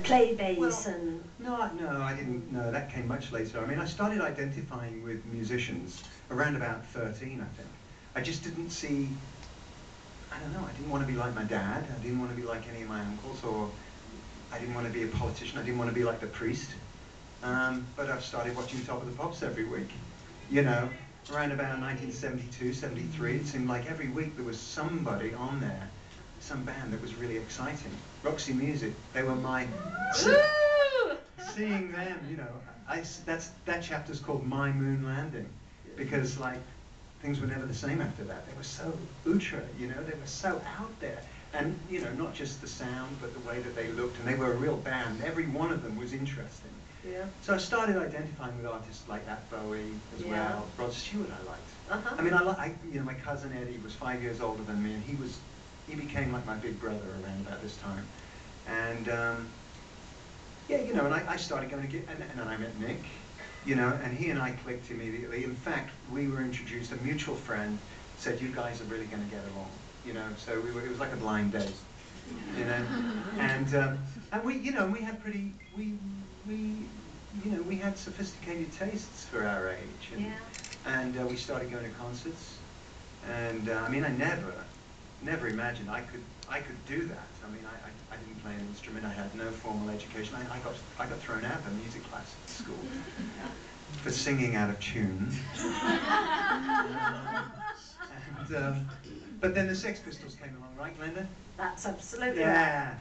play bass and... No, I didn't. No, that came much later. I mean, I started identifying with musicians around about 13, I think. I just didn't see, I don't know, I didn't want to be like my dad. I didn't want to be like any of my uncles, or I didn't want to be a politician. I didn't want to be like the priest. But I've started watching Top of the Pops every week. You know, around about 1972, 73, it seemed like every week there was somebody on there, some band that was really exciting. Roxy Music, they were my... Seeing them, you know, that chapter's called My Moon Landing, because like, things were never the same after that. They were so ultra, you know, they were so out there. And, you know, not just the sound, but the way that they looked, and they were a real band. Every one of them was interesting. Yeah. So I started identifying with artists like that, Bowie as well. Rod Stewart I liked. I mean, you know, my cousin Eddie was 5 years older than me, and he became like my big brother around about this time. And yeah, you know, and I started going to get, and then I met Nick, you know, and he and I clicked immediately. In fact, we were introduced, a mutual friend said, you guys are really going to get along, you know, so it was like a blind date, you know, and we, you know, we had pretty, you know, we had sophisticated tastes for our age, and we started going to concerts, and I mean, I never imagined I could do that. I mean, I didn't play an instrument. I had no formal education. I got thrown out of music class at school for singing out of tune. But then the Sex Pistols came along, right, Glenda? That's absolutely right.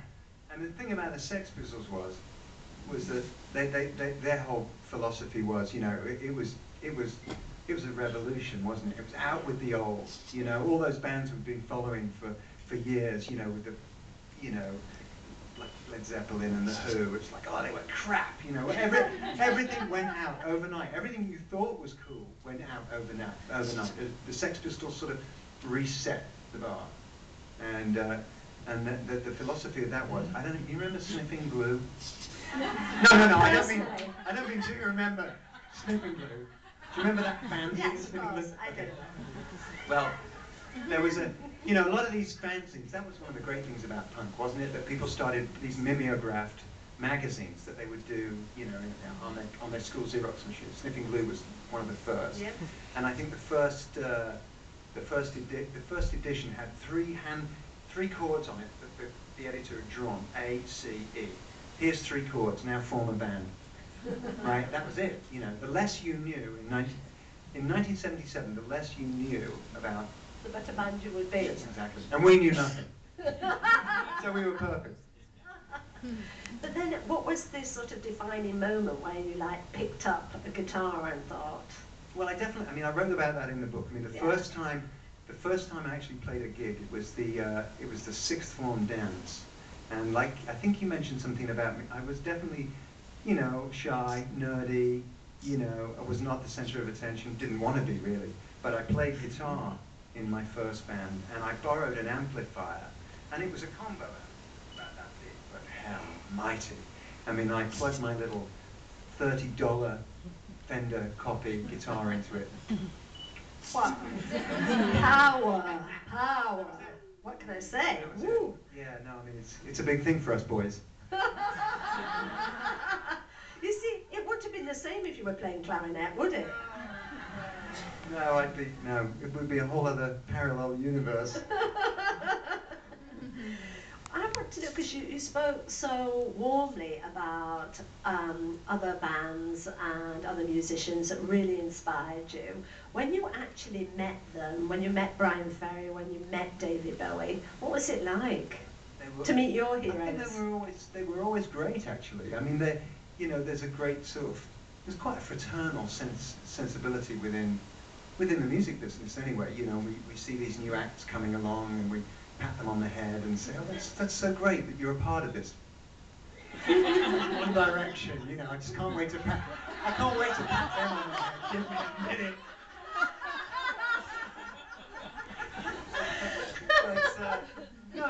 And the thing about the Sex Pistols was that their whole philosophy was, you know, it was a revolution, wasn't it? It was out with the old, you know, all those bands we've been following for years, you know, with the, you know, like Led Zeppelin and The Who. It's like, oh, they were crap, you know. Everything went out overnight. Everything you thought was cool went out overnight. The Sex Pistols sort of reset the bar, and the philosophy of that was, I don't know, you remember Sniffing Glue? No, I don't mean do you remember Sniffing Glue? Do you remember that fanzine? Yes, of course, I do. Well, there was you know, a lot of these fanzines, that was one of the great things about punk, wasn't it? That people started these mimeographed magazines that they would do, you know, on their school Xerox machines. Sniffing Glue was one of the first. Yep. And I think the first edition had three chords on it that the editor had drawn, A, C, E. Here's 3 chords, now form a band. Right, that was it, you know. The less you knew in 1977, the less you knew about... The better band you would be. Yes, exactly. And we knew nothing. So we were perfect. But then, what was this sort of defining moment where you like picked up a guitar and thought? Well, I mean, I wrote about that in the book. I mean, the first time I actually played a gig, it was the sixth form dance. And like, I think you mentioned something about me. I was definitely, you know, shy, nerdy, you know, I was not the center of attention, didn't want to be really. But I played guitar in my first band, and I borrowed an amplifier, and it was a combo amp, about that big, but hell, mighty. I mean, I plugged my little $30 Fender copy guitar into it. Wow. Power. What can I say? Woo. Yeah, no, I mean, it's a big thing for us boys. You see, it wouldn't have been the same if you were playing clarinet, would it? No, it would be a whole other parallel universe. I want to know, because you spoke so warmly about other bands and other musicians that really inspired you. When you actually met them, when you met Brian Ferry, when you met David Bowie, what was it like to meet your heroes? I think they were always great, actually. I mean, you know, there's a great sort of, there's quite a fraternal sensibility within the music business anyway. You know, we see these new acts coming along and we pat them on the head and say, oh, that's so great that you're a part of this. One Direction, you know, I just can't wait to pat them on the head. Give me a minute. No,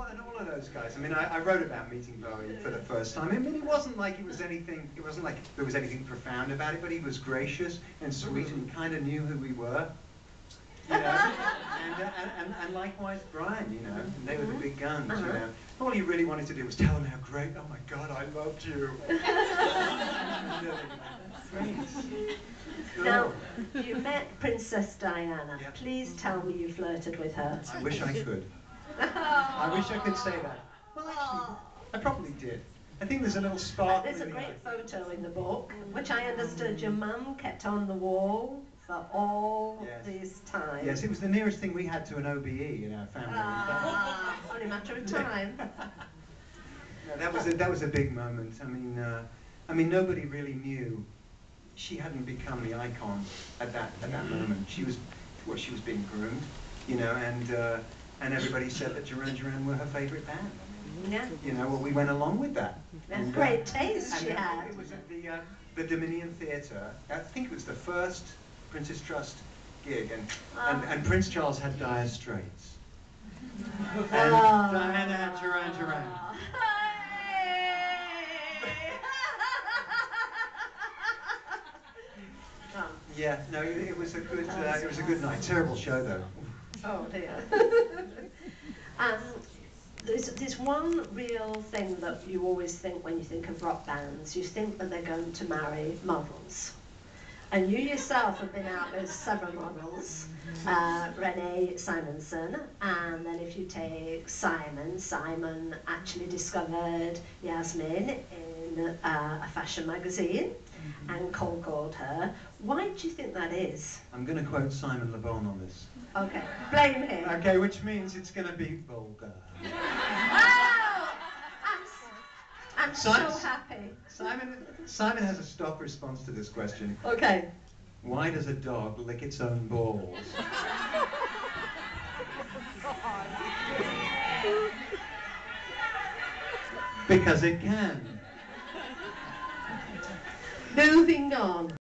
and all of those guys. I mean, I wrote about meeting Bowie for the first time. I mean, it wasn't like there was anything profound about it, but he was gracious and sweet and kind of knew who we were. you know, and likewise Brian, you know, they were the big guns, you know. All he really wanted to do was tell them how great, oh my God, I loved you. Now, you met Princess Diana. Yeah. Please tell me you flirted with her. I wish I could. I wish I could say that. Well, actually, I probably did. I think there's a little spark. There's a great photo in the book, which I understood your mum kept on the wall for all this time. Yes, it was the nearest thing we had to an OBE in our family. Only a matter of time. No, that was a big moment. I mean, nobody really knew. She hadn't become the icon at that moment. She was being groomed, you know, and everybody said that Duran Duran were her favourite band. Yeah. You know, well, we went along with that. And great taste she had. It was at the Dominion Theatre. I think it was the first Princess Trust gig, and Prince Charles had Dire Straits. And Diana had Duran Duran. Yeah, no, it was a good night. Terrible show though. Oh dear. There's one real thing that you always think when you think of rock bands. You think that they're going to marry models. And you yourself have been out with several models. Renee Simonson, and then if you take Simon actually discovered Yasmin in a fashion magazine and cold-called her. Why do you think that is? I'm going to quote Simon Le Bon on this. Okay, blame him. Okay, which means it's going to be vulgar. Oh, I'm so happy. Simon has a stock response to this question. Okay. Why does a dog lick its own balls? Because it can. Moving on.